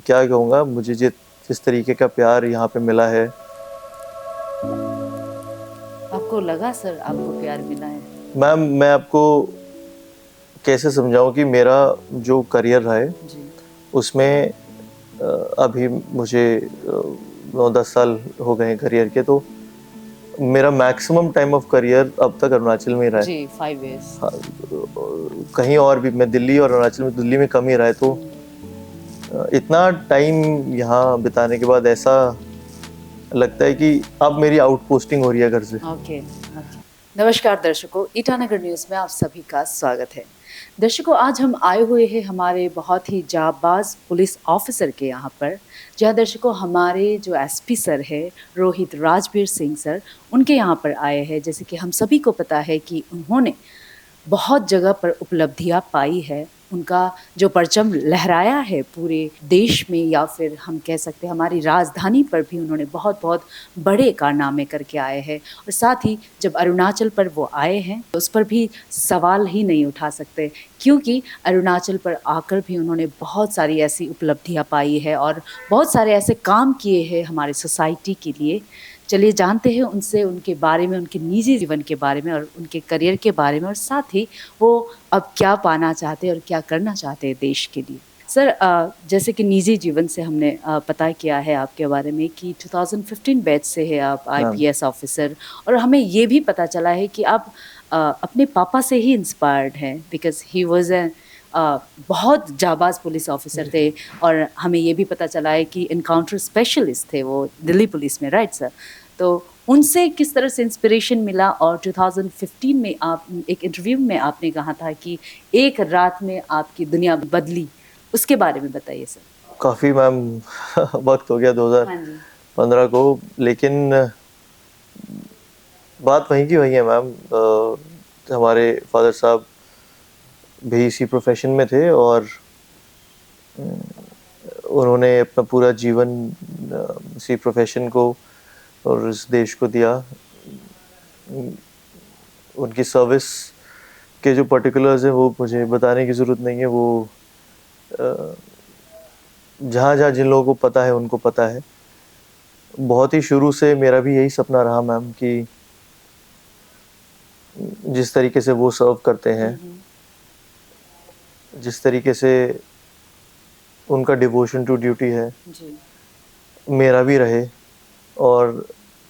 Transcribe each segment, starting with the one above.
क्या कहूँगा, मुझे जिस तरीके का प्यार यहाँ पे मिला है। आपको लगा सर आपको प्यार मिला है? मैम, मैं आपको कैसे समझाऊँ कि मेरा जो करियर रहा है जी। उसमें अभी मुझे 9-10 साल हो गए हैं करियर के, तो मेरा मैक्सिमम टाइम ऑफ करियर अब तक अरुणाचल में ही रहा है। जी, 5 इयर्स। हाँ, कहीं और भी मैं दिल्ली और अरुणाचल में, दिल्ली में कम ही रहा है, तो इतना टाइम यहाँ बिताने के बाद ऐसा लगता है कि अब मेरी आउट पोस्टिंग हो रही है घर से। Okay, okay. नमस्कार दर्शकों, ईटानगर न्यूज़ में आप सभी का स्वागत है। दर्शकों, आज हम आए हुए हैं हमारे बहुत ही जाबाज पुलिस ऑफिसर के यहाँ पर, जहाँ दर्शकों हमारे जो एसपी सर है रोहित राजबीर सिंह सर, उनके यहाँ पर आए हैं। जैसे कि हम सभी को पता है कि उन्होंने बहुत जगह पर उपलब्धियाँ पाई है। उनका जो परचम लहराया है पूरे देश में, या फिर हम कह सकते हैं हमारी राजधानी पर भी उन्होंने बहुत-बहुत बड़े कारनामे करके आए हैं। और साथ ही जब अरुणाचल पर वो आए हैं, तो उस पर भी सवाल ही नहीं उठा सकते, क्योंकि अरुणाचल पर आकर भी उन्होंने बहुत सारी ऐसी उपलब्धियाँ पाई है और बहुत सारे ऐसे काम किए हैं हमारे सोसाइटी के लिए। चलिए जानते हैं उनसे उनके बारे में, उनके निजी जीवन के बारे में और उनके करियर के बारे में, और साथ ही वो अब क्या पाना चाहते हैं और क्या करना चाहते हैं देश के लिए। सर, जैसे कि निजी जीवन से हमने पता किया है आपके बारे में कि 2015 बैच से है आप मैम, आईपीएस ऑफिसर, और हमें ये भी पता चला है कि आप अपने पापा से ही इंस्पायर्ड हैं, बिकॉज़ ही वाज़ बहुत जाबाज़ पुलिस ऑफिसर थे। और हमें ये भी पता चला है कि एनकाउंटर स्पेशलिस्ट थे वो दिल्ली पुलिस में, राइट सर? तो उनसे किस तरह से इंस्पिरेशन मिला, और 2015 में आप एक इंटरव्यू में आपने कहा था कि एक रात में आपकी दुनिया बदली, उसके बारे में बताइए सर। काफ़ी मैम वक्त हो गया हाँ जी। 2015 को, लेकिन बात वहीं की वहीं है मैम। हमारे फादर साहब भी इसी प्रोफेशन में थे और उन्होंने अपना पूरा जीवन इसी प्रोफेशन को और इस देश को दिया। उनकी सर्विस के जो पर्टिकुलर्स हैं वो मुझे बताने की ज़रूरत नहीं है, वो जहाँ जहाँ जिन लोगों को पता है उनको पता है। बहुत ही शुरू से मेरा भी यही सपना रहा मैम कि जिस तरीके से वो सर्व करते हैं, जिस तरीके से उनका डिवोशन टू ड्यूटी है, जी। मेरा भी रहे। और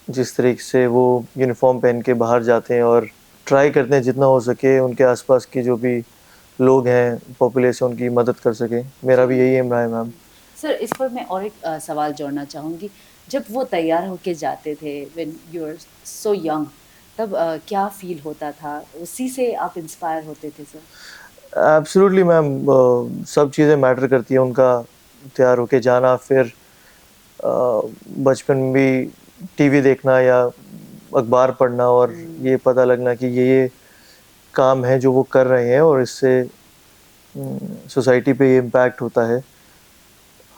जिस तरीके से वो यूनिफॉर्म पहन के बाहर जाते हैं और ट्राई करते हैं जितना हो सके उनके आसपास की जो भी लोग हैं, पॉपुलेशन, उनकी मदद कर सकें, मेरा भी यही एम रहा है मैम। सर, इस पर मैं और एक सवाल जोड़ना चाहूँगी। जब वो तैयार होके जाते थे, when you are so young, तब क्या फ़ील होता था? उसी से आप इंस्पायर होते थे सर? एब्सोल्युटली मैम, सब चीज़ें मैटर करती हैं। उनका तैयार होके जाना, फिर बचपन में भी टीवी देखना या अखबार पढ़ना और ये पता लगना कि ये काम है जो वो कर रहे हैं और इससे सोसाइटी पे ये इम्पैक्ट होता है।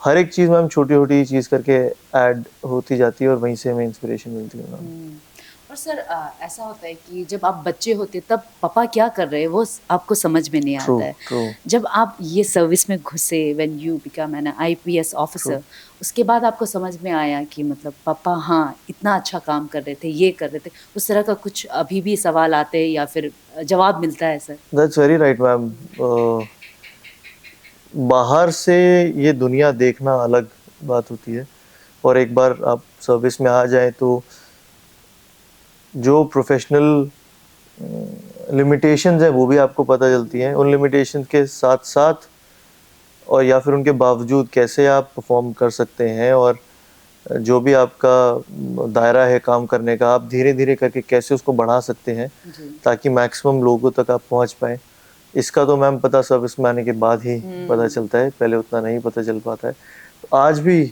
हर एक चीज़ मैम छोटी-छोटी चीज़ करके ऐड होती जाती है और वहीं से हमें इंस्पिरेशन मिलती है मैम। और सर, ऐसा होता है कि जब आप बच्चे होते तब पापा क्या कर रहे हैं वो आपको समझ में नहीं ट्रू, आता है। ट्रू, जब आप ये सर्विस में घुसे, when you become an IPS true. Officer, उसके बाद आपको समझ में आया कि मतलब पापा हाँ इतना अच्छा काम कर रहे थे, ये कर रहे थे। उस तरह का कुछ अभी भी सवाल आते हैं या फिर जवाब मिलता है sir? That's very right ma'am. बाहर से ये दुनिया देखना अलग बात होती है और एक बार आप सर्विस में आ जाएँ तो जो प्रोफेशनल लिमिटेशंस हैं वो भी आपको पता चलती हैं। उन लिमिटेशंस के साथ-साथ और या फिर उनके बावजूद कैसे आप परफ़ॉर्म कर सकते हैं और जो भी आपका दायरा है काम करने का, आप धीरे-धीरे करके कैसे उसको बढ़ा सकते हैं जी। ताकि मैक्सिमम लोगों तक आप पहुँच पाएँ। इसका तो मैम पता सर्विस में आने के बाद ही पता चलता है, पहले उतना नहीं पता चल पाता है। तो आज भी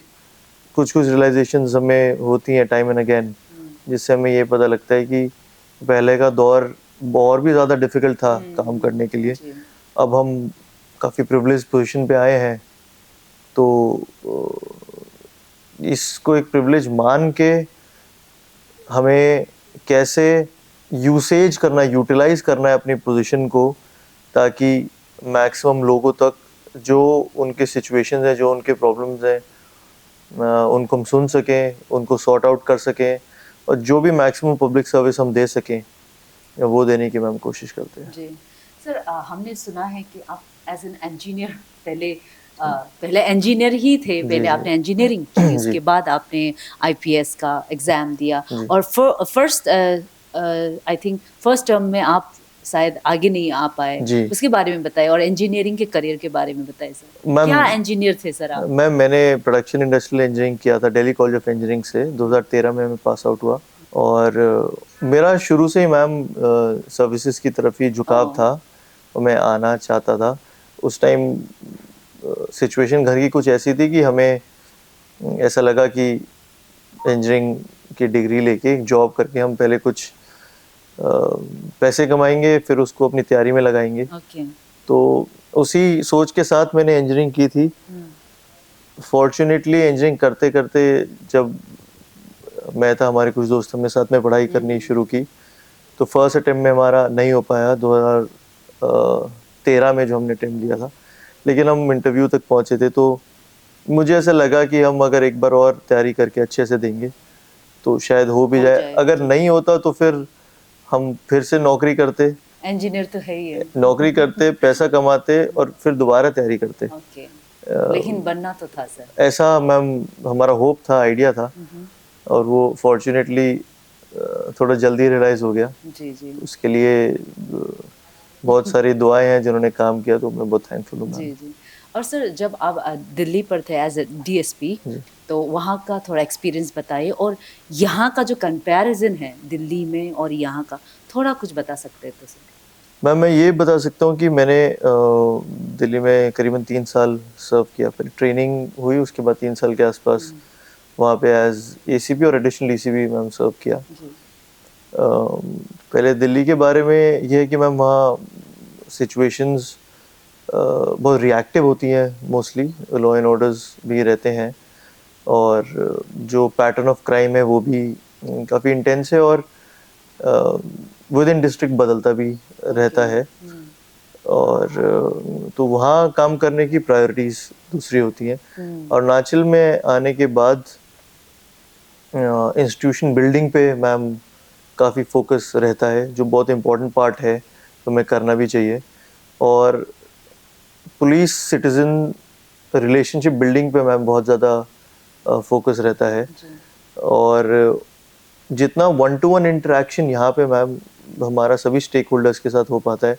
कुछ-कुछ रियलाइज़ेशंस हमें होती हैं टाइम एंड अगेन, जिससे हमें ये पता लगता है कि पहले का दौर और भी ज़्यादा डिफ़िकल्ट था काम करने के लिए। जी। अब हम काफ़ी प्रिविलेज्ड पोज़ीशन पे आए हैं, तो इसको एक प्रिविलेज मान के हमें कैसे यूटिलाइज़ करना है अपनी पोज़ीशन को, ताकि मैक्सिमम लोगों तक जो उनके सिचुएशंस हैं, जो उनके प्रॉब्लम्स हैं, उनको हम सुन सकें, उनको सॉर्ट आउट कर सकें और जो भी मैक्सिमम पब्लिक सर्विस हम दे सकें वो देने की मैम कोशिश करते हैं। जी सर, हमने सुना है कि आप एज एन इंजीनियर पहले इंजीनियर ही थे, जी पहले जी आपने इंजीनियरिंग की, जी उसके बाद आपने आईपीएस का एग्ज़ाम दिया जी और first I think first term में आप शायद आगे नहीं आ पाए, जी उसके बारे में बताइए और इंजीनियरिंग के करियर के बारे में बताइए सर। मैम। क्या इंजीनियर थे सर आप? मैंने प्रोडक्शन इंडस्ट्रियल इंजीनियरिंग किया था दिल्ली कॉलेज ऑफ इंजीनियरिंग से। 2013 में मैं पास आउट हुआ और मेरा शुरू से ही मैम सर्विसेज की तरफ ही झुकाव ओह। था और मैं आना चाहता था। उस टाइम सिचुएशन घर की कुछ ऐसी थी कि हमें ऐसा लगा कि इंजीनियरिंग की डिग्री लेके जॉब करके हम पहले कुछ पैसे कमाएंगे, फिर उसको अपनी तैयारी में लगाएंगे। ओके। तो उसी सोच के साथ मैंने इंजीनियरिंग की थी। फॉर्चुनेटली इंजीनियरिंग करते करते जब मैं था, हमारे कुछ दोस्त, हमने साथ में पढ़ाई करनी शुरू की, तो फर्स्ट अटेम्प्ट में हमारा नहीं हो पाया 2013 में जो हमने अटेम्प्ट दिया था, लेकिन हम इंटरव्यू तक पहुंचे थे। तो मुझे ऐसा लगा कि हम अगर एक बार और तैयारी करके अच्छे से देंगे तो शायद हो भी जाए। अगर नहीं होता तो फिर हम फिर से नौकरी करते, इंजीनियर तो है ही है। नौकरी करते, पैसा कमाते और फिर दोबारा तैयारी करते। ओके। लेकिन बनना तो था सर। ऐसा मैम हमारा होप था, आइडिया था और वो फॉर्चुनेटली थोड़ा जल्दी रियलाइज हो गया। जी जी उसके लिए बहुत सारी दुआएं हैं जिन्होंने काम किया, तो मैं बहुत थैंकफुल हूँ जी मैम। जी। और सर जब आप दिल्ली पर थे एज ए डीएसपी, तो वहाँ का थोड़ा एक्सपीरियंस बताइए और यहाँ का जो कंपैरिजन है दिल्ली में और यहाँ का, थोड़ा कुछ बता सकते हैं तो सर। मैम मैं ये बता सकता हूँ कि मैंने दिल्ली में करीबन 3 साल सर्व किया। पहले ट्रेनिंग हुई, उसके बाद 3 साल के आसपास वहाँ पे एज एसीपी और एडिशनल ईसीपी मैम सर्व किया। जी पहले दिल्ली के बारे में ये है कि मैम वहाँ सिचुएशंस बहुत रिएक्टिव होती हैं, मोस्टली लॉ एंड ऑर्डर्स भी रहते हैं और जो पैटर्न ऑफ क्राइम है वो भी काफ़ी इंटेंस है और विद इन डिस्ट्रिक्ट बदलता भी रहता है। और तो वहाँ काम करने की प्रायोरिटीज़ दूसरी होती हैं। और अरुणाचल में आने के बाद इंस्टीट्यूशन बिल्डिंग पे मैम काफ़ी फोकस रहता है, जो बहुत इम्पोर्टेंट पार्ट है, तो मैं करना भी चाहिए। और पुलिस सिटीज़न रिलेशनशिप बिल्डिंग पे मैम बहुत ज़्यादा फोकस रहता है और जितना 1-to-1 इंटरेक्शन यहाँ पे मैम हमारा सभी स्टेक होल्डर्स के साथ हो पाता है,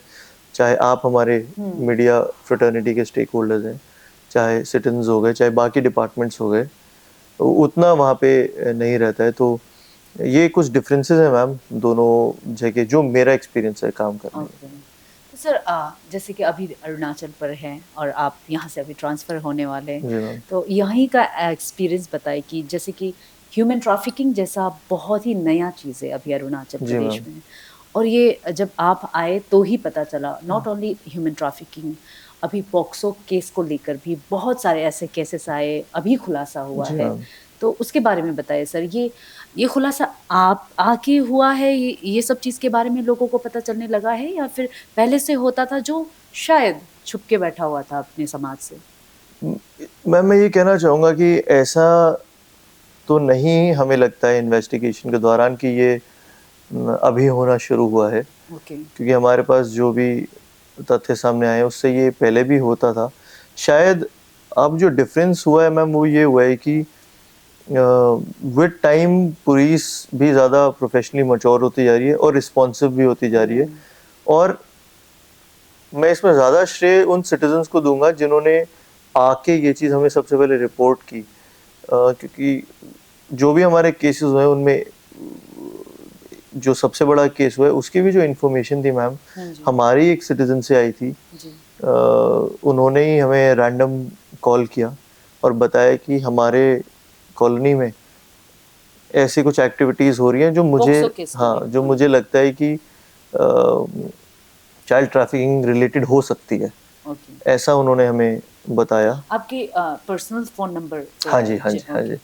चाहे आप हमारे मीडिया फ्रेटर्निटी के स्टेक होल्डर्स हैं, चाहे सिटीजन्स हो गए, चाहे बाकी डिपार्टमेंट्स हो गए, तो उतना वहाँ पे नहीं रहता है। तो ये कुछ डिफरेंसेस हैं मैम दोनों जगह, जो मेरा एक्सपीरियंस है काम करने में। तो सर जैसे कि अभी अरुणाचल पर हैं और आप यहाँ से अभी ट्रांसफ़र होने वाले जी हैं, मैम। तो यहीं का एक्सपीरियंस बताइए कि जैसे कि ह्यूमन ट्रैफिकिंग जैसा बहुत ही नया चीज़ है अभी अरुणाचल जी प्रदेश मैम। में। और ये जब आप आए तो ही पता चला, नॉट ओनली ह्यूमन ट्रैफिकिंग, अभी पॉक्सो केस को लेकर भी बहुत सारे ऐसे केसेस आए, अभी खुलासा हुआ जी है। मैम। तो उसके बारे में बताइए सर, ये खुलासा आप आके हुआ है, ये सब चीज़ के बारे में लोगों को पता चलने लगा है या फिर पहले से होता था जो शायद छुप के बैठा हुआ था अपने समाज से? मैम मैं ये कहना चाहूँगा कि ऐसा तो नहीं हमें लगता है इन्वेस्टिगेशन के दौरान कि ये अभी होना शुरू हुआ है, ओके। क्योंकि हमारे पास जो भी तथ्य सामने आए उससे ये पहले भी होता था। शायद अब जो डिफरेंस हुआ है मैम वो ये हुआ है कि विद टाइम पुलिस भी ज़्यादा प्रोफेशनली मैच्योर होती जा रही है और रिस्पॉन्सिव भी होती जा रही है। और मैं इसमें ज़्यादा श्रेय उन सिटीजन्स को दूंगा जिन्होंने आके ये चीज़ हमें सबसे पहले रिपोर्ट की, क्योंकि जो भी हमारे केसेस हुए उनमें जो सबसे बड़ा केस हुआ है उसकी भी जो इन्फॉर्मेशन थी मैम हमारी एक सिटीजन से आई थी। उन्होंने ही हमें रैंडम कॉल किया और बताया कि हमारे कॉलोनी में ऐसी कुछ एक्टिविटीज़ हो रही हैं जो मुझे, हाँ, जो मुझे लगता है कि चाइल्ड ट्रैफिकिंग रिलेटेड हो सकती है। ऐसा उन्होंने हमें बताया। आपके पर्सनल फ़ोन नंबर? हाँ जी, हाँ जी, हाँ जी।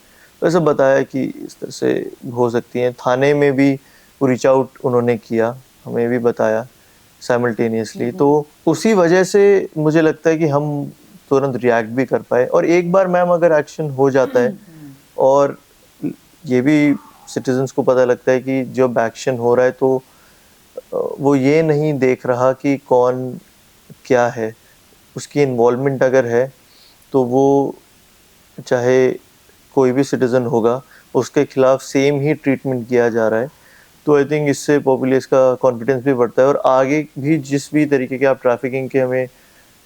वैसे बताया कि इस तरह से हो सकती हैं। थाने में भी रीच आउट उन्होंने किया, हमें भी बताया साइमल्टेनियसली। तो उसी वजह से मुझे लगता है कि हम तुरंत रिएक्ट भी कर पाए। और एक बार मैम अगर एक्शन हो जाता है और ये भी सिटीजन्स को पता लगता है कि जब एक्शन हो रहा है तो वो ये नहीं देख रहा कि कौन क्या है, उसकी इन्वॉल्वमेंट अगर है तो वो चाहे कोई भी सिटीज़न होगा उसके खिलाफ सेम ही ट्रीटमेंट किया जा रहा है। तो आई थिंक इससे पॉपुलेस का कॉन्फिडेंस भी बढ़ता है और आगे भी जिस भी तरीके के आप ट्रैफिकिंग के हमें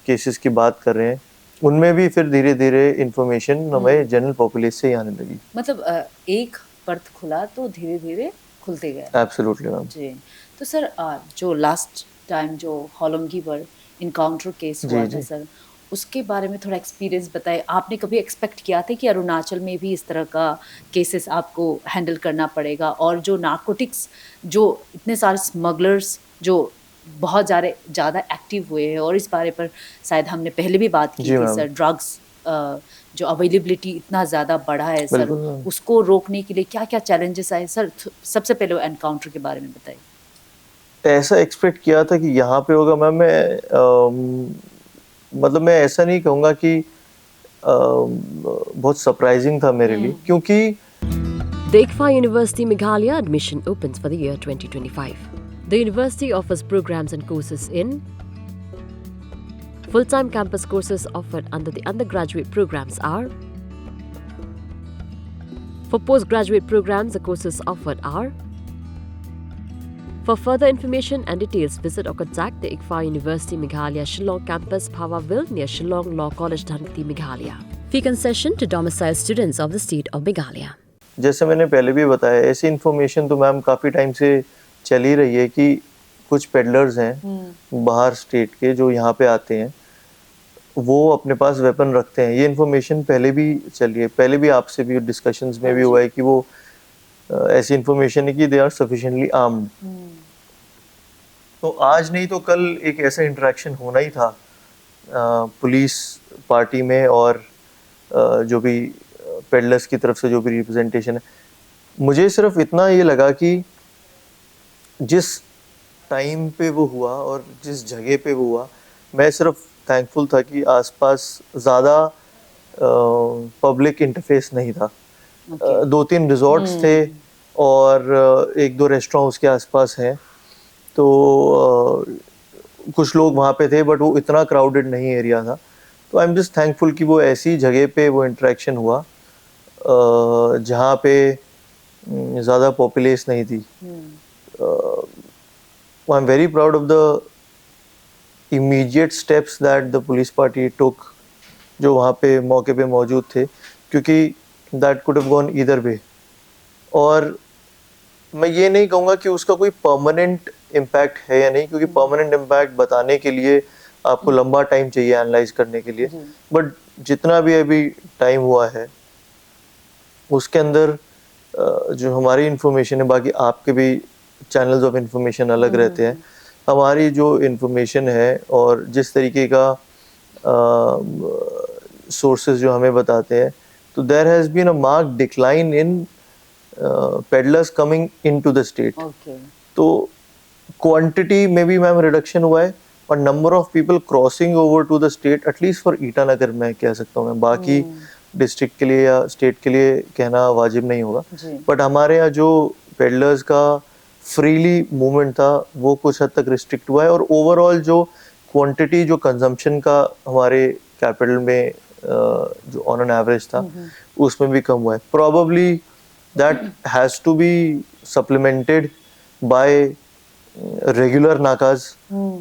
केसेस की बात कर रहे हैं उनमें भी फिर धीरे धीरे इंफॉर्मेशन हमें जनरल पॉपुलेस से ही आने लगी। मतलब एक पर्त खुला तो धीरे धीरे खुलते गए। Absolutely ma'am. जी। तो सर जो लास्ट टाइम जो होलोंगी पर इनकाउंटर केस जी हुआ था जी सर, उसके बारे में थोड़ा एक्सपीरियंस बताएं। आपने कभी एक्सपेक्ट किया था कि अरुणाचल में भी इस तरह का केसेस आपको हैंडल करना पड़ेगा, और जो नार्कोटिक्स, जो इतने सारे स्मगलर्स जो बहुत ज़्यादा एक्टिव हुए हैं, और इस बारे पर शायद हमने पहले भी बात की जी थी मैम। सर, ड्रग्स जो अवेलेबिलिटी इतना ज़्यादा बढ़ा है सर, बिल्कुल मैम। उसको रोकने के लिए क्या क्या चैलेंजेस आए सर? सबसे पहले एनकाउंटर के बारे में बताइए। ऐसा एक्सपेक्ट किया था कि यहाँ पे होगा मैम। मतलब मैं ऐसा नहीं कहूँगा कि बहुत सरप्राइजिंग था मेरे लिए, क्योंकि The ICFA University Meghalaya admission opens for the year 2025. The university offers programs and courses in full-time campus courses offered under the undergraduate programs are. For postgraduate programs, the courses offered are. For further information and details, visit or contact the ICFA University Meghalaya Shillong campus, Powaville, near Shillong Law College, Dhanti, Meghalaya. Fee concession to domicile students of the state of Meghalaya. जैसे मैंने पहले भी बताया, ऐसी information तो ma'am काफ़ी time से चल ही रही है कि कुछ पेडलर्स हैं बाहर स्टेट के जो यहाँ पे आते हैं, वो अपने पास वेपन रखते हैं। ये इन्फॉर्मेशन पहले भी चली है, पहले भी आपसे भी डिस्कशंस में भी हुआ है कि वो ऐसी इन्फॉर्मेशन है कि दे आर सफिशिएंटली आर्म्ड। तो आज नहीं तो कल एक ऐसा इंटरेक्शन होना ही था पुलिस पार्टी में और जो भी पेडलर्स की तरफ से जो भी रिप्रेजेंटेशन है। मुझे सिर्फ इतना ये लगा कि जिस टाइम पे वो हुआ और जिस जगह पे वो हुआ, मैं सिर्फ थैंकफुल था कि आसपास ज़्यादा पब्लिक इंटरफेस नहीं था। 2-3 रिजॉर्ट्स थे और 1-2 रेस्टोरेंट उसके आसपास हैं, तो कुछ लोग वहाँ पे थे बट वो इतना क्राउडेड नहीं एरिया था। तो आई एम जस्ट थैंकफुल कि वो ऐसी जगह पे वो इंटरेक्शन हुआ जहाँ पे ज़्यादा पॉपुलेस नहीं थी। I am very proud of the immediate steps that the police party took, जो वहाँ पे मौके पे मौजूद थे, क्योंकि that could have gone either way. और मैं ये नहीं कहूँगा कि उसका कोई परमानेंट इम्पैक्ट है या नहीं, क्योंकि परमानेंट इम्पैक्ट बताने के लिए आपको लंबा टाइम चाहिए एनालाइज करने के लिए। बट जितना भी अभी टाइम हुआ है उसके अंदर जो हमारी इंफॉर्मेशन है, बाकी आपके भी चैनल्स ऑफ इंफॉर्मेशन अलग रहते हैं, हमारी जो इंफॉर्मेशन है और जिस तरीके का सोर्सेज जो हमें बताते हैं, तो there has been a mark decline in peddlers coming into the state. तो क्वांटिटी में भी मैम रिडक्शन हुआ है और number of people crossing over to the state, at least for Itanagar मैं कह सकता हूँ, मैं बाकी डिस्ट्रिक्ट के लिए या स्टेट के लिए कहना वाजिब नहीं होगा, बट हमारे यहाँ जो पेडलर्स का फ्रीली मूवमेंट था वो कुछ हद तक रिस्ट्रिक्ट हुआ है। और ओवरऑल जो क्वांटिटी जो कंजम्पशन का हमारे कैपिटल में जो ऑन एन एवरेज था उसमें भी कम हुआ है। Probably that has to be supplemented by regular nakas,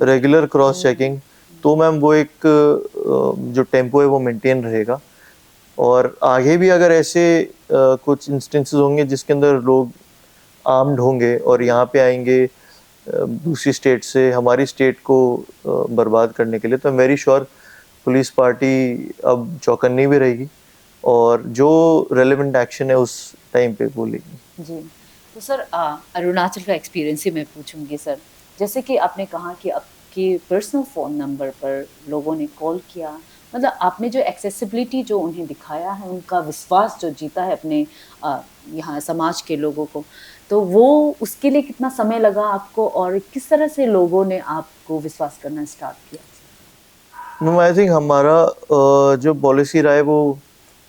regular cross checking, तो मैम वो एक जो टेम्पो है वो मेंटेन रहेगा। और आगे भी अगर ऐसे कुछ इंस्टेंसेस होंगे जिसके अंदर लोग आर्म्ड होंगे और यहाँ पे आएंगे दूसरी स्टेट से हमारी स्टेट को बर्बाद करने के लिए, तो वेरी श्योर पुलिस पार्टी अब चौकन्नी भी रहेगी और जो रेलेवेंट एक्शन है उस टाइम पे वो लेगी। जी। तो सर अरुणाचल का एक्सपीरियंस ही मैं पूछूंगी सर। जैसे कि आपने कहा कि आपके पर्सनल फ़ोन नंबर पर लोगों ने कॉल किया, मतलब आपने जो एक्सेसिबिलिटी जो उन्हें दिखाया है, उनका विश्वास जो जीता है अपने यहाँ समाज के लोगों को, तो वो उसके लिए कितना समय लगा आपको और किस तरह से लोगों ने आपको विश्वास करना स्टार्ट किया? मैम आई थिंक हमारा जो पॉलिसी रहा है वो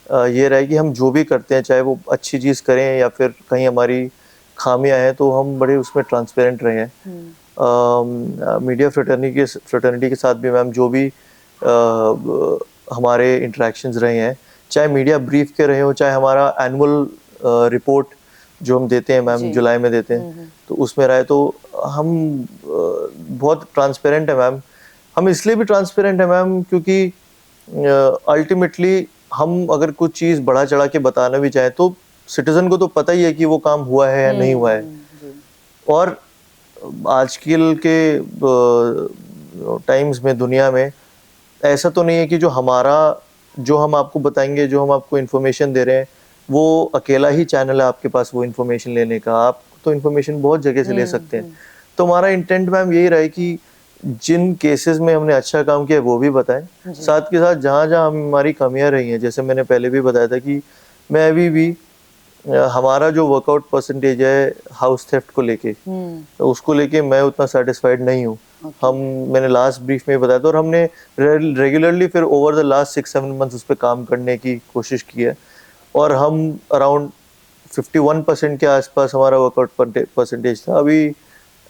ये रहा है कि हम जो भी करते हैं चाहे वो अच्छी चीज़ करें या फिर कहीं हमारी खामियां हैं तो हम बड़े उसमें ट्रांसपेरेंट रहे हैं। मीडिया फ्रेटर्निटी के साथ भी मैम जो भी हमारे इंटरेक्शंस रहे हैं, चाहे मीडिया ब्रीफ के रहे हो, चाहे हमारा एनुअल रिपोर्ट जो हम देते हैं मैम जुलाई में देते हैं तो उसमें रहे, तो हम बहुत ट्रांसपेरेंट है मैम। हम इसलिए भी ट्रांसपेरेंट है मैम क्योंकि अल्टीमेटली हम अगर कुछ चीज़ बढ़ा चढ़ा के बताना भी चाहें तो सिटीजन को तो पता ही है कि वो काम हुआ है या नहीं हुआ है। और आजकल के टाइम्स में, दुनिया में ऐसा तो नहीं है कि जो हम आपको बताएंगे, जो हम आपको इन्फॉर्मेशन दे रहे हैं वो अकेला ही चैनल है आपके पास वो इन्फॉर्मेशन लेने का। आप तो इन्फॉर्मेशन बहुत जगह से ले सकते हैं। तो हमारा इंटेंट मैम यही रहा है कि जिन केसेस में हमने अच्छा काम किया वो भी बताएं, साथ के साथ जहाँ जहाँ हमारी कमियां रही हैं, जैसे मैंने पहले भी बताया था कि मैं अभी भी हमारा जो वर्कआउट परसेंटेज है हाउस थेफ्ट को लेके, तो उसको लेके मैं उतना सेटिस्फाइड नहीं हूँ। मैंने लास्ट ब्रीफ में बताया था और हमने रेगुलरली फिर ओवर द लास्ट 6-7 मंथ्स उस पर काम करने की कोशिश की है और हम अराउंड 51% के आसपास हमारा वर्कआउट परसेंटेज था। अभी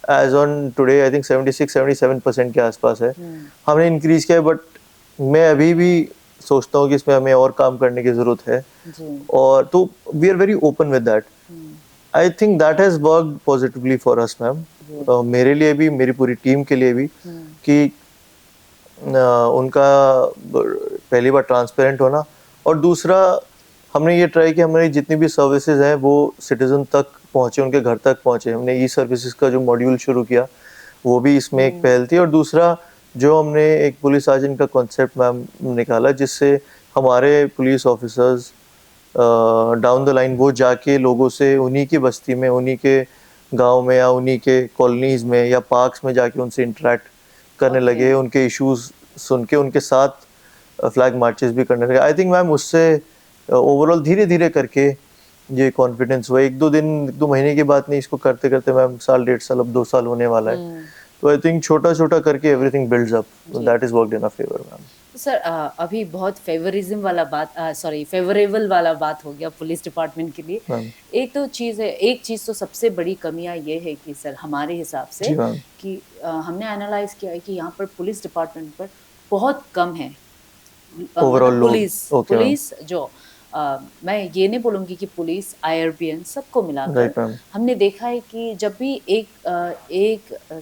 as on today I think 76-77% के आसपास है। हमने इंक्रीज किया है, बट मैं अभी भी सोचता हूँ कि इसमें हमें और काम करने की जरूरत है और तो we are very open with that. I think that has worked positively for us ma'am, मेरे लिए भी, मेरी पूरी टीम के लिए भी, कि उनका पहली बार ट्रांसपेरेंट होना और दूसरा हमने ये ट्राई कि हमारी जितनी भी सर्विसेज हैं वो सिटीजन तक पहुँचे, उनके घर तक पहुँचे। हमने ई सर्विसेज का जो मॉड्यूल शुरू किया वो भी इसमें एक पहल थी और दूसरा जो हमने एक पुलिस सार्जेंट का कॉन्सेप्ट मैम निकाला जिससे हमारे police officers down the line वो जाके लोगों से उन्हीं की बस्ती में, उन्हीं के गांव में या उन्हीं के कॉलोनीज में या पार्क्स में जाके उनसे इंटरेक्ट करने लगे, उनके इश्यूज सुन के उनके साथ फ्लैग मार्चेस भी करने लगे। आई थिंक मैम उससे ओवरऑल धीरे धीरे करके ये कॉन्फिडेंस हुआ। 1-2 महीने की बात नहीं, इसको करते करते मैम 1-1.5 साल, अब 2 साल होने वाला है। तो आई थिंक छोटा छोटा करके everything builds up, that is worked in our favour ma'am. Sir अभी बहुत फेवरेबल वाला बात हो गया पुलिस डिपार्टमेंट के लिए। एक चीज़ तो सबसे बड़ी कमियां ये है कि सर हमारे हिसाब से कि हमने एनालाइज किया है कि यहाँ पर पुलिस डिपार्टमेंट पर बहुत कम है ओवरऑल पुलिस जो मैं ये नहीं बोलूँगी कि पुलिस IRBN सबको मिलाकर हमने देखा है कि जब भी एक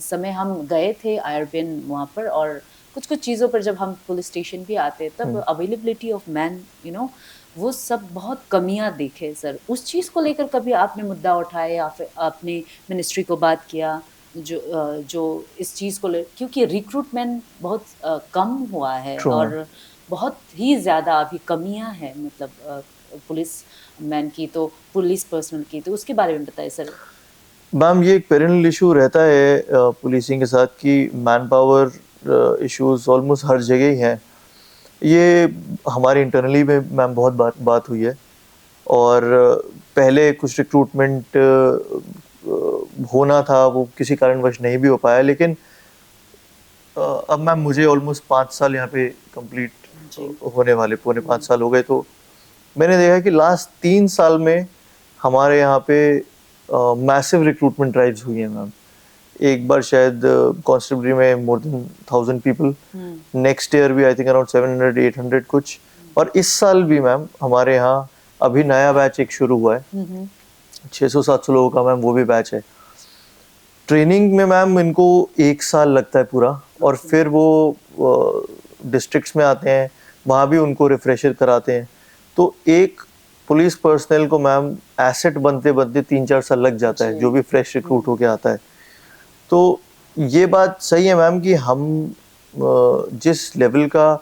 समय हम गए थे IRBN वहाँ पर और कुछ चीज़ों पर जब हम पुलिस स्टेशन भी आते तब अवेलेबिलिटी ऑफ मैन वो सब बहुत कमियां देखे। सर उस चीज़ को लेकर कभी आपने मुद्दा उठाया या फिर आपने मिनिस्ट्री को बात किया जो इस चीज़ को क्योंकि रिक्रूटमेंट बहुत कम हुआ है और बहुत ही ज़्यादा अभी कमियां हैं, मतलब पुलिस मैन की तो पुलिस पर्सनल की, तो उसके बारे में बताइए सर। मैम ये एक पेरेनल इशू रहता है पुलिसिंग के साथ कि मैन पावर इश्यूज ऑलमोस्ट हर जगह ही हैं। ये हमारे इंटरनली में मैम बहुत बात हुई है और पहले कुछ रिक्रूटमेंट होना था वो किसी कारणवश नहीं भी हो पाया, लेकिन अब मैम मुझे ऑलमोस्ट 5 साल यहाँ पे कंप्लीट होने वाले, पौने 5 साल हो गए। तो मैंने देखा कि लास्ट 3 साल में हमारे यहाँ पे मैसिव रिक्रूटमेंट ड्राइव्स हुई हैं मैम। एक बार शायद कॉन्स्टेबलरी में more than 1000 people, next year भी आई थिंक अराउंड 700-800 कुछ, और इस साल भी मैम हमारे यहाँ अभी नया बैच एक शुरू हुआ है 600-700 लोगों का मैम, वो भी बैच है। ट्रेनिंग में मैम इनको 1 साल लगता है पूरा और फिर वो डिस्ट्रिक्ट्स में आते हैं, वहाँ भी उनको रिफ्रेशर कराते हैं। तो एक पुलिस पर्सनल को मैम एसेट बनते बनते 3-4 साल लग जाता है जो भी फ्रेश रिक्रूट होके आता है। तो ये बात सही है मैम कि हम जिस लेवल का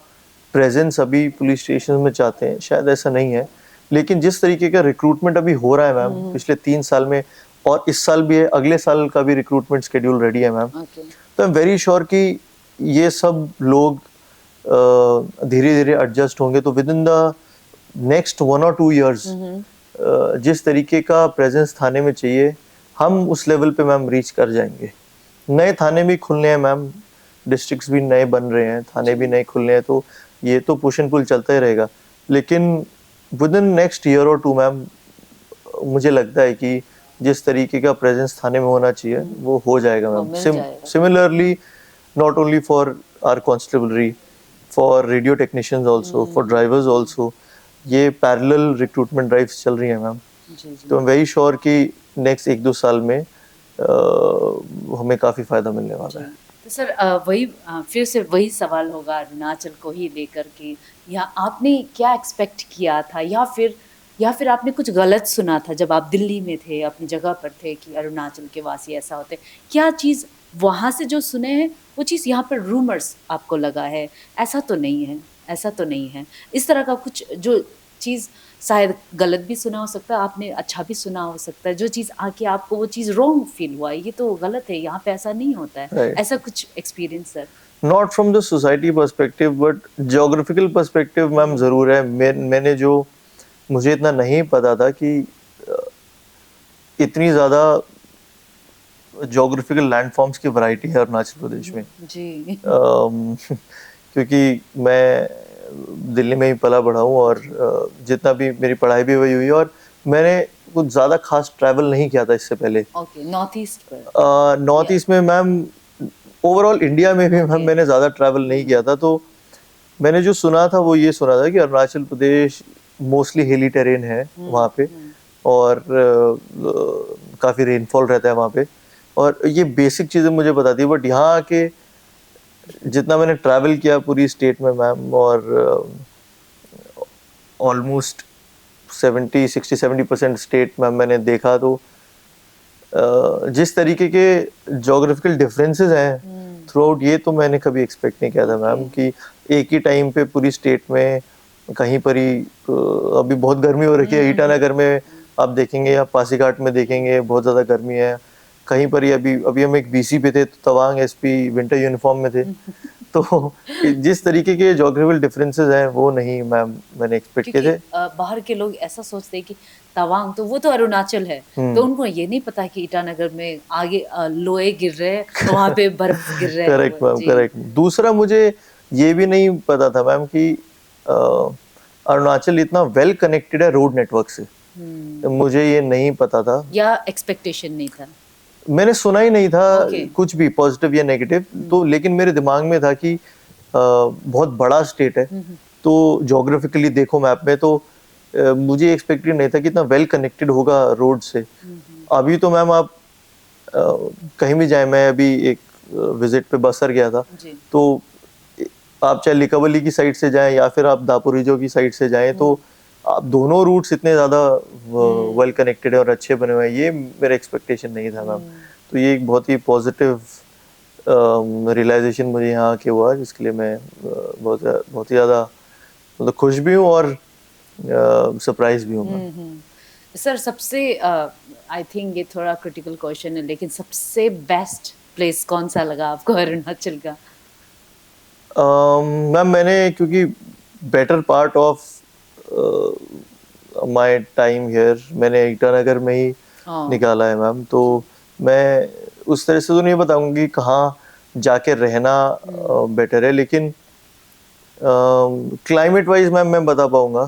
प्रेजेंस अभी पुलिस स्टेशन में चाहते हैं शायद ऐसा नहीं है, लेकिन जिस तरीके का रिक्रूटमेंट अभी हो रहा है मैम पिछले 3 साल में और इस साल भी है, अगले साल का भी रिक्रूटमेंट शेड्यूल रेडी है मैम। तो आई एम वेरी श्योर कि ये सब लोग धीरे धीरे एडजस्ट होंगे। तो with in the next 1 or 2 years जिस तरीके का प्रेजेंस थाने में चाहिए हम उस लेवल पे मैम रीच कर जाएंगे। नए थाने भी खुलने हैं मैम, डिस्ट्रिक्ट्स भी नए बन रहे हैं, थाने भी नए खुल रहे हैं, तो ये तो पुश एंड पुल चलता ही रहेगा। लेकिन विद इन नेक्स्ट ईयर और टू मैम मुझे लगता है कि जिस तरीके का प्रेजेंस थाने में होना चाहिए वो हो जाएगा वो मैम। मिल जाएगा। Similarly not only for our constabulary, for radio technicians also, for drivers also, ये पैरेलल रिक्रूटमेंट ड्राइव्स चल रही हैं मैम। जी जी। तो आई एम वेरी श्योर कि नेक्स्ट 1-2 साल में हमें काफ़ी फ़ायदा मिलने वाला है। तो सर वही फिर से वही सवाल होगा अरुणाचल को ही लेकर कि यहाँ आपने क्या एक्सपेक्ट किया था, या फिर आपने कुछ गलत सुना था जब आप दिल्ली में थे, अपनी जगह पर थे, कि अरुणाचल के वासी ऐसा होते? क्या चीज़ वहाँ से जो सुने हैं वो चीज़ यहाँ पर रूमर्स आपको लगा है? ऐसा तो नहीं है, ऐसा तो नहीं है। इस तरह का कुछ जो चीज़ शायद गलत भी सुना हो सकता है, आपने अच्छा भी सुना हो सकता है, जो चीज़ आके आपको वो चीज़ रॉन्ग फील हुआ, ये तो गलत है, यहाँ पे ऐसा नहीं होता है। Right. ऐसा कुछ experience sir? Not from the society perspective but geographical perspective ma'am ज़रूर है। मैंने जो मुझे इतना नहीं पता था कि इतनी ज़्यादा जोग्राफिकल लैंडफॉर्म्स की वैरायटी है अरुणाचल प्रदेश में। जी। क्योंकि मैं दिल्ली में ही पला बढ़ा हूँ और जितना भी मेरी पढ़ाई भी वही हुई, और मैंने कुछ ज़्यादा खास ट्रैवल नहीं किया था इससे पहले। ओके, नॉर्थ ईस्ट पर? नॉर्थ ईस्ट में मैम, ओवरऑल इंडिया में भी मैम मैंने ज़्यादा ट्रैवल नहीं किया था। तो मैंने जो सुना था वो ये सुना था कि अरुणाचल प्रदेश मोस्टली हिली टेरेन है वहाँ पे, और काफ़ी रेनफॉल रहता है वहाँ पे, और ये बेसिक चीज़ें मुझे पता थी। बट यहाँ आके जितना मैंने ट्रैवल किया पूरी स्टेट में मैम, और ऑलमोस्ट 60-70% स्टेट मैम मैंने देखा, तो जिस तरीके के जोग्राफिकल डिफरेंसेस हैं थ्रू आउट, ये तो मैंने कभी एक्सपेक्ट नहीं किया था मैम कि एक ही टाइम पे पूरी स्टेट में कहीं पर ही अभी बहुत गर्मी हो रखी है, ईटानगर में आप देखेंगे या पासीघाट में देखेंगे बहुत ज़्यादा गर्मी है। कहीं पर ही अभी हम एक बीसी पे थे तो तवांग एसपी विंटर यूनिफॉर्म में थे। तो जिस तरीके के जोग्राफिकल डिफरेंसेस हैं वो नहीं मैम मैंने एक्सपेक्ट किए थे। बाहर के लोग ऐसा सोचते हैं कि तवांग तो वो तो अरुणाचल है, तो उनको ये नहीं पता कि ईटानगर में आगे लोए गिर रहे हैं, वहाँ पे बर्फ गिर रहे हैं। Correct ma'am, correct. दूसरा मुझे ये भी नहीं पता था मैम कि अरुणाचल इतना वेल कनेक्टेड है रोड नेटवर्क से। मुझे ये नहीं पता था, या एक्सपेक्टेशन नहीं था? मैंने सुना ही नहीं था Okay. कुछ भी पॉजिटिव या नेगेटिव। तो लेकिन मेरे दिमाग में था कि बहुत बड़ा स्टेट है, तो जोग्राफिकली देखो मैप में, तो मुझे एक्सपेक्टेड नहीं था कि इतना वेल कनेक्टेड होगा रोड से। अभी तो मैम आप कहीं भी जाए, मैं अभी एक विजिट पे बसर गया था, तो आप चाहे लिकावली की साइड से जाएं या फिर आप दापोरिजो की साइड से जाएं, तो आप दोनों रूट्स इतने ज़्यादा वेल कनेक्टेड है और अच्छे बने हुए हैं, ये मेरा एक्सपेक्टेशन नहीं था मैम। तो ये एक बहुत ही पॉजिटिव रियलाइजेशन मुझे यहाँ के हुआ, जिसके लिए मैं बहुत ही ज़्यादा मतलब खुश भी हूँ और सरप्राइज भी हूँ मैं। सर सबसे आई थिंक ये थोड़ा क्रिटिकल क्वेश्चन है, लेकिन सबसे बेस्ट प्लेस कौन सा लगा आपको अरुणाचल का? मैम मैंने, क्योंकि better part of my time here मैंने ईटानगर में ही निकाला है मैम, तो मैं उस तरह से तो नहीं बताऊंगी कहाँ जाके रहना बेटर है, लेकिन क्लाइमेट वाइज मैम मैं बता पाऊंगा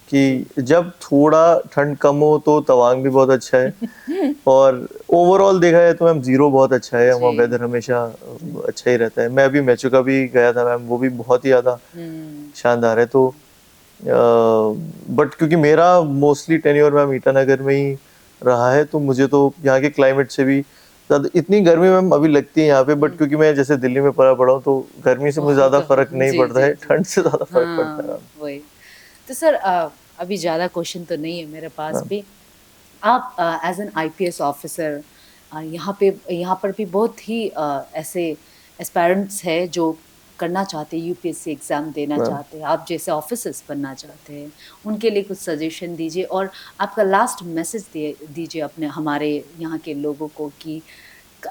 कि जब थोड़ा ठंड कम हो तो तवांग भी बहुत अच्छा है, और ओवरऑल देखा जाए तो मैम जीरो बहुत अच्छा है, वहाँ वेदर हमेशा अच्छा ही रहता है। मैं अभी मेचुका भी गया था मैम, वो भी बहुत ही ज़्यादा शानदार है। तो बट क्योंकि मेरा मोस्टली टेन्योर मैम ईटानगर में ही रहा है, तो मुझे तो यहाँ के क्लाइमेट से भी ज़्यादा इतनी गर्मी मैम अभी लगती है यहाँ पे, बट क्योंकि मैं जैसे दिल्ली में पढ़ा हूँ तो गर्मी से मुझे ज़्यादा फर्क नहीं पड़ता है, ठंड से ज़्यादा फर्क पड़ता है। वही तो सर, अभी ज़्यादा क्वेश्चन तो नहीं है मेरे पास भी। आप एज एन आईपीएस ऑफिसर यहाँ पर भी बहुत ही ऐसे एस्पायरेंट्स हैं जो करना चाहते हैं, यूपीएससी एग्ज़ाम देना चाहते हैं, आप जैसे ऑफिसर्स बनना चाहते हैं, उनके लिए कुछ सजेशन दीजिए और आपका लास्ट मैसेज दीजिए अपने हमारे यहाँ के लोगों को कि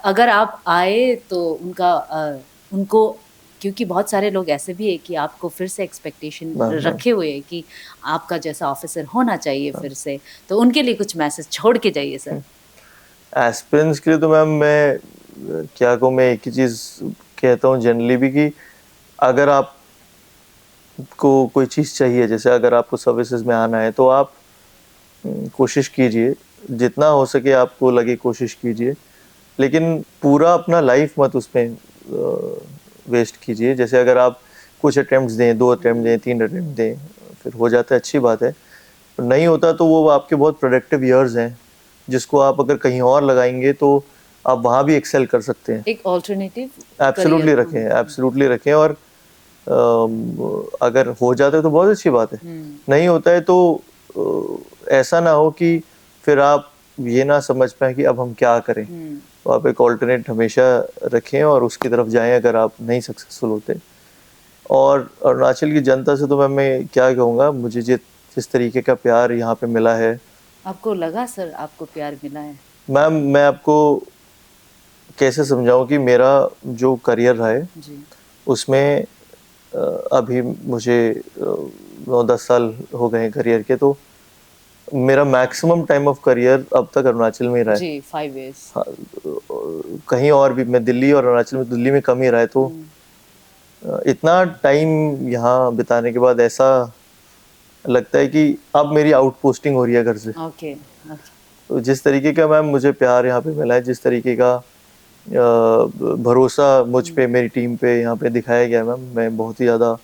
अगर आप आए तो उनको, क्योंकि बहुत सारे लोग ऐसे भी है कि आपको फिर से एक्सपेक्टेशन रखे हुए हैं कि आपका जैसा ऑफिसर होना चाहिए फिर से, तो उनके लिए कुछ मैसेज छोड़ के जाइए सर। एस्पिरेंट्स के लिए तो मैम मैं क्या कहूँ, मैं एक ही चीज़ कहता हूँ जनरली भी कि अगर आपको कोई चीज़ चाहिए, जैसे अगर आपको सर्विसेज में आना है तो आप कोशिश कीजिए, जितना हो सके आपको लगे कोशिश कीजिए, लेकिन पूरा अपना लाइफ मत उसमें वेस्ट कीजिए। जैसे अगर आप कुछ अटेम्प्ट्स दें, 2 अटेम्प्ट दें, 3 अटेम्प्ट दें, फिर हो जाता है अच्छी बात है। नहीं होता तो वो आपके बहुत प्रोडक्टिव ईयर्स हैं, जिसको आप अगर कहीं और लगाएंगे तो आप वहाँ भी एक्सेल कर सकते हैं। एक ऑल्टरनेटिव एब्सोल्युटली रखें, एब्सोल्युटली रखें। और अगर हो जाता है तो बहुत अच्छी बात है, नहीं होता है तो ऐसा ना हो कि फिर आप ये ना समझ पाए कि अब हम क्या करें। तो आप एक ऑल्टरनेट हमेशा रखें और उसकी तरफ जाएं अगर आप नहीं सक्सेसफुल होते। और अरुणाचल की जनता से तो मैं क्या कहूँगा, मुझे जिस तरीके का प्यार यहाँ पे मिला है। आपको लगा सर आपको प्यार मिला है? मैम मैं आपको कैसे समझाऊं कि मेरा जो करियर रहा है जी। उसमें अभी मुझे 9-10 साल हो गए हैं करियर के, तो मेरा मैक्सिमम टाइम ऑफ करियर अब तक अरुणाचल में ही रहा है। जी, 5 इयर्स। हाँ, कहीं और भी मैं दिल्ली और अरुणाचल में, दिल्ली में कम ही रहा है। तो इतना टाइम यहाँ बिताने के बाद ऐसा लगता है कि अब मेरी आउट पोस्टिंग हो रही है घर से। ओके। तो जिस तरीके का मैम मुझे प्यार यहाँ पे मिला है, जिस तरीके का भरोसा मुझ पे, मेरी टीम पे यहाँ पे दिखाया गया है मैम, मैं बहुत ही ज़्यादा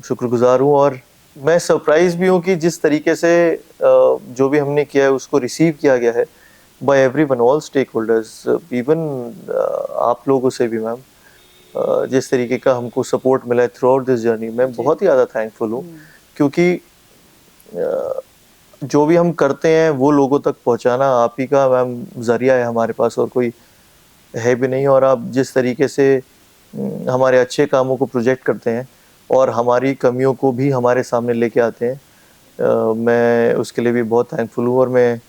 शुक्रगुजार हूँ। और मैं सरप्राइज भी हूँ कि जिस तरीके से जो भी हमने किया है उसको रिसीव किया गया है by everyone, all stakeholders, even आप लोगों से भी मैम। जिस तरीके का हमको सपोर्ट मिला है थ्रू आउट दिस जर्नी, मैं बहुत ही ज़्यादा थैंकफुल हूँ। क्योंकि जो भी हम करते हैं वो लोगों तक पहुँचाना आप ही का मैम ज़रिया है, हमारे पास और कोई है भी नहीं। और आप जिस तरीके से हमारे अच्छे कामों को प्रोजेक्ट करते हैं और हमारी कमियों को भी हमारे सामने लेके आते हैं, मैं उसके लिए भी बहुत थैंकफुल हूँ। और मैं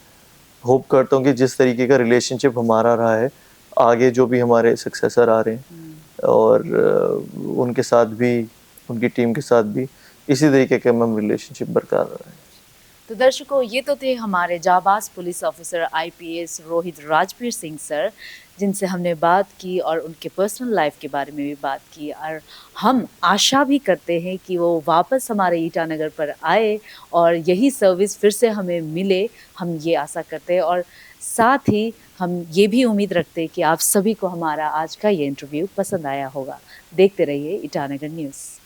होप करता हूँ कि जिस तरीके का रिलेशनशिप हमारा रहा है, आगे जो भी हमारे सक्सेसर आ रहे हैं और उनके साथ भी, उनकी टीम के साथ भी इसी तरीके का मैम रिलेशनशिप बरकरार रहा है। तो दर्शकों, ये तो थे हमारे जाबाज police officer IPS Rohit Rajveer Singh sir, जिनसे हमने बात की और उनके पर्सनल लाइफ के बारे में भी बात की। और हम आशा भी करते हैं कि वो वापस हमारे ईटानगर पर आए और यही सर्विस फिर से हमें मिले, हम ये आशा करते हैं। और साथ ही हम ये भी उम्मीद रखते हैं कि आप सभी को हमारा आज का ये इंटरव्यू पसंद आया होगा। देखते रहिए ईटानगर न्यूज़।